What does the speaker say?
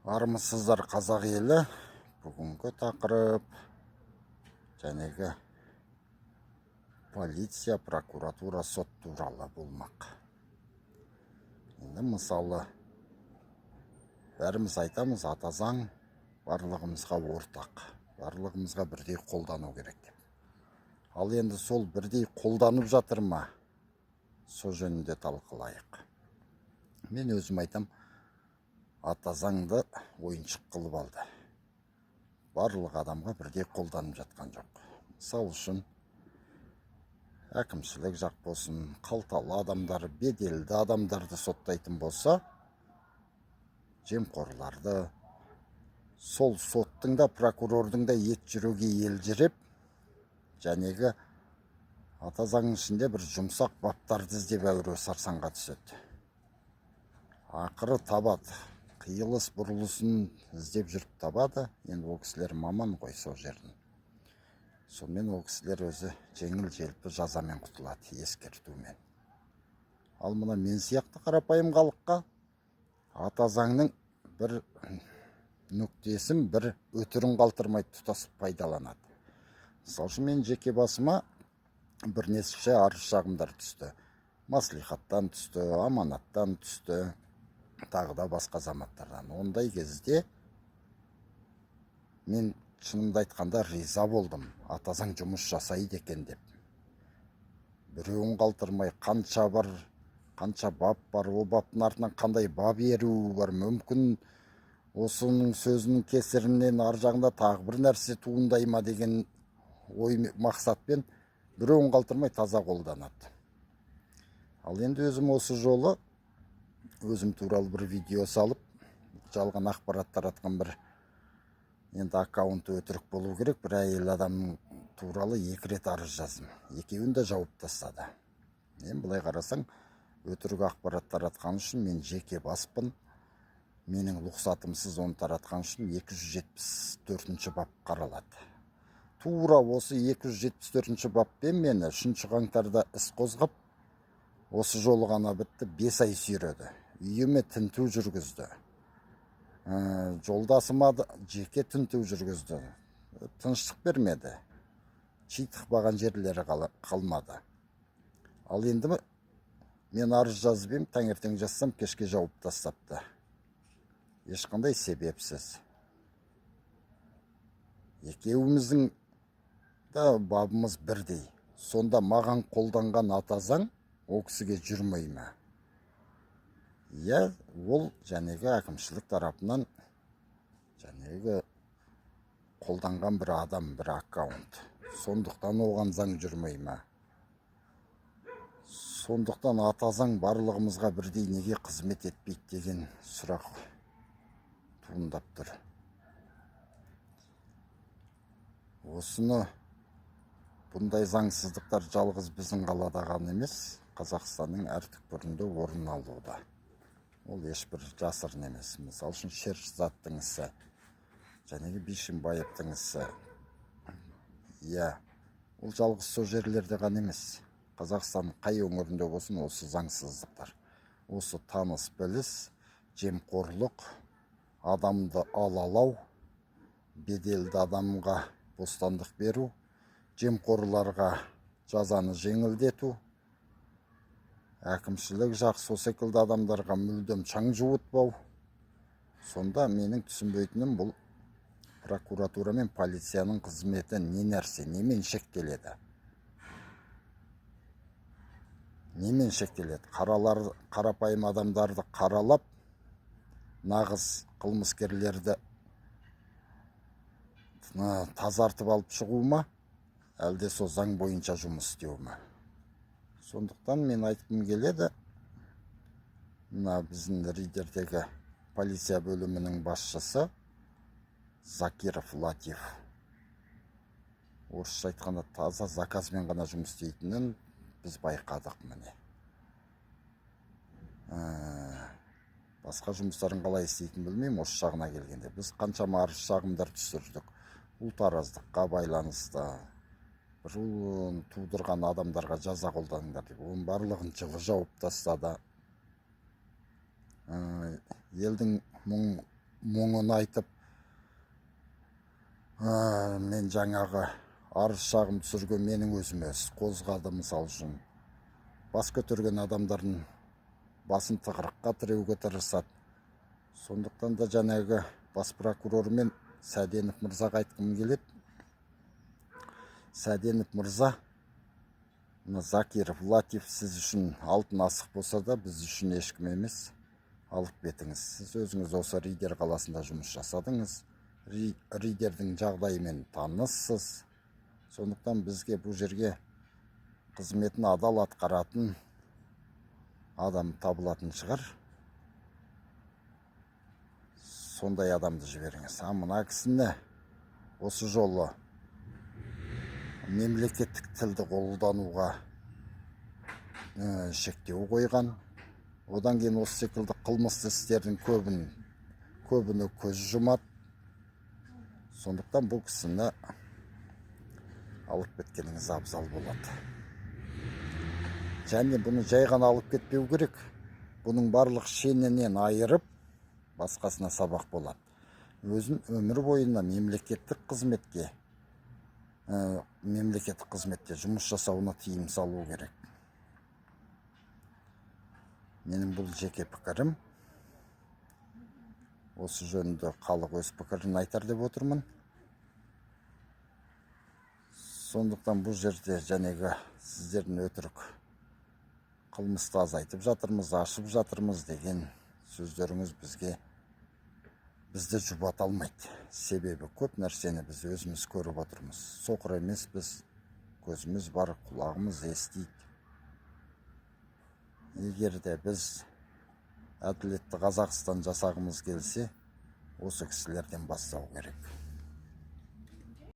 Армысыздар қазақ елі. Бүгінгі тақырып жәнегі полиция, прокуратура, сот туралы болмақ. Енді мысалы бәріміз айтамыз, ата заң барлығымызға ортақ, барлығымызға бірдей қолдану керек деп. Ал енді сол бірдей қолданып жатыр ма? Сол жөнінде талқылайық. Мен өзім айтам, ата заңды ойыншық қылып алды. Барлық адамға бірдей қолданып жатқан жоқ. Мысалы үшін әкімшілік жақ болсын, қалталы адамдар, беделді адамдарды соттайтын болса, жемқорларды, сол соттың да, прокурордың да ет жүруге елжіреп, жәнегі ата заңның ішінде бір жұмсақ баптарды іздеп әуре сарсаңға түседі. Ақыры табады, қиылыс бұрылысын іздеп жүріп табады. Енді ол кісілер маман ғой сол жердің. Сонымен ол кісілер өзі жеңіл желпі жазамен құтылады, ескертумен. Ал мына мен сияқты қарапайым халыққа ата заңның бір нүктесін, бір өтірін қалтырмай тұтасып пайдаланады. Мысалы үшін мен жеке басыма бірнеше арыз шағымдар түсті. Маслихаттан түсті, аманаттан түсті, тағы да басқа азаматтардан. Ондай кезде мен шынымды айтқанда риза болдым, ата заң жұмыс жасайды екен деп. Біреуін қалтырмай қанша бап бар, ол баптың артынан қандай бап еруі бар, мүмкін осының сөзінің кесірінен ар жағында тағы бір нәрсе туындай ма деген ой мақсатпен біреуін қалтырмай таза қолданады. Ал енді өзім осы жолы өзім туралы бір видео салып, жалған ақпарат таратқан бір енді аккаунты өтірік болу керек, бір әйел адам туралы 2 рет арыз жаздым. Екеуін де жауып тастады. Мен былай қарасаң, өтірік ақпарат таратқан үшін мен жеке баспын. Менің лұқсатымсыз оны таратқан үшін 274 бап қаралады. Тура осы 274 баппен мені 3 қаңтарда іс қозғап, осы жолы ғана бітті, 5 ай сүйреді. Үйіме тінту жүргізді. Жолдасыма жеке тінту жүргізді. Тыныштық бермеді. Тықпаған жерлері қалмады. Ал енді мен арыз жазып ем, таңертең жазсам, кешке жауып тастапты. Ешқандай себепсіз. Екеуіміздің да бабымыз бірдей. Сонда маған қолданған ата заң ол кісіге жүрмей ме? Ол жәнегі әкімшілік тарапынан жәнегі қолданған бір адам, бір аккаунт. Сондықтан оған заң жүрмей ме? Сондықтан ата заң барлығымызға бірдей неге қызмет етпейді деген сұрақ туындап тұр. Осыны бұндай заңсыздықтар жалғыз біздің қалада ғана емес, Қазақстанның әр түкпірінде орын алуда. Ол ешбір жасырын емес. Мысалы үшін Шершзаттың ісі, жәнегі Бишімбаевтың ісі. Ол жалғыз сол жерлерде ғана емес. Қазақстанның қай өңірінде болсын осы заңсыздықтар. Осы таныс біліс, жемқорлық, адамды алалау, беделді адамға бостандық беру, жемқорларға жазаны жеңілдету, әкімшілік жақ сол секілді адамдарға мүлдем шаң жуытпау. Сонда менің түсінбейтінім бұл прокуратура мен полицияның қызметі не нәрсе, немен шектеледі? Немен шектеледі? Қарапайым адамдарды қаралап, нағыз қылмыскерлерді тазартып алып шығу ма? Әлде сол заң бойынша жұмыс істеу ма? Сондықтан мен айтқым келеді, мына біздің Риддердегі полиция бөлімінің басшысы Закиров Латиф. Орысша айтқанда таза заказмен ғана жұмыс істейтінін біз байқадық міне. Басқа жұмыстарын қалай істейтін білмеймін, осы жағына келгенде. Біз қаншама арыз шағымдар түсірдік. Ұлтараздыққа байланысты, рулын тудырған адамдарға жаза қолданыңдар деп. Оның барлығын жылы жауып тастады. Елдің мұң мұңын айтып, мен жаңағы арыз шағым түсірген менің өзіме іс қозғады. Мысал үшін бас көтерген адамдардың басын тығырыққа тіреуге тырысады. Сондықтан да жаңағы бас прокурор мен Сәденов мырзаға айтқым келеді. Сәденов мырза, Закиров, Латиф сіз үшін алтын асық болса да, біз үшін ешкім емес. Алып бетіңіз. Сіз өзіңіз осы Риддер қаласында жұмыс жасадыңыз. Риддердің жағдайымен таныссыз. Сондықтан бізге бұл жерге қызметін адал атқаратын адам табылатын шығар. Сондай адамды жіберіңіз. Мына кісіні осы жолы мемлекеттік тілді қолдануға шектеу қойған. Одан кейін осы секілді қылмысты істердің көбіні көз жұмады. Сондықтан бұл кісіні алып кеткеніңіз абзал болады. Және бұны жай ғана алып кетпеу керек. Бұның барлық шенінен айырып, басқасына сабақ болады. Өзін өмір бойына мемлекеттік қызметте жұмыс жасауына тыйым салу керек. Менің бұл жеке пікірім. Осы жөнінде халық өз пікірін айтар деп отырмын. Сондықтан бұл жерде жәнегі сіздердің өтірік қылмысты азайтып жатырмыз, ашып жатырмыз деген сөздеріңіз бізді жұбата алмайды. Себебі көп нәрсені біз өзіміз көріп отырмыз. Соқыр емес біз, көзіміз бар, құлағымыз естиді. Егер де біз әділетті Қазақстан жасағымыз келсе, осы кісілерден бастау керек.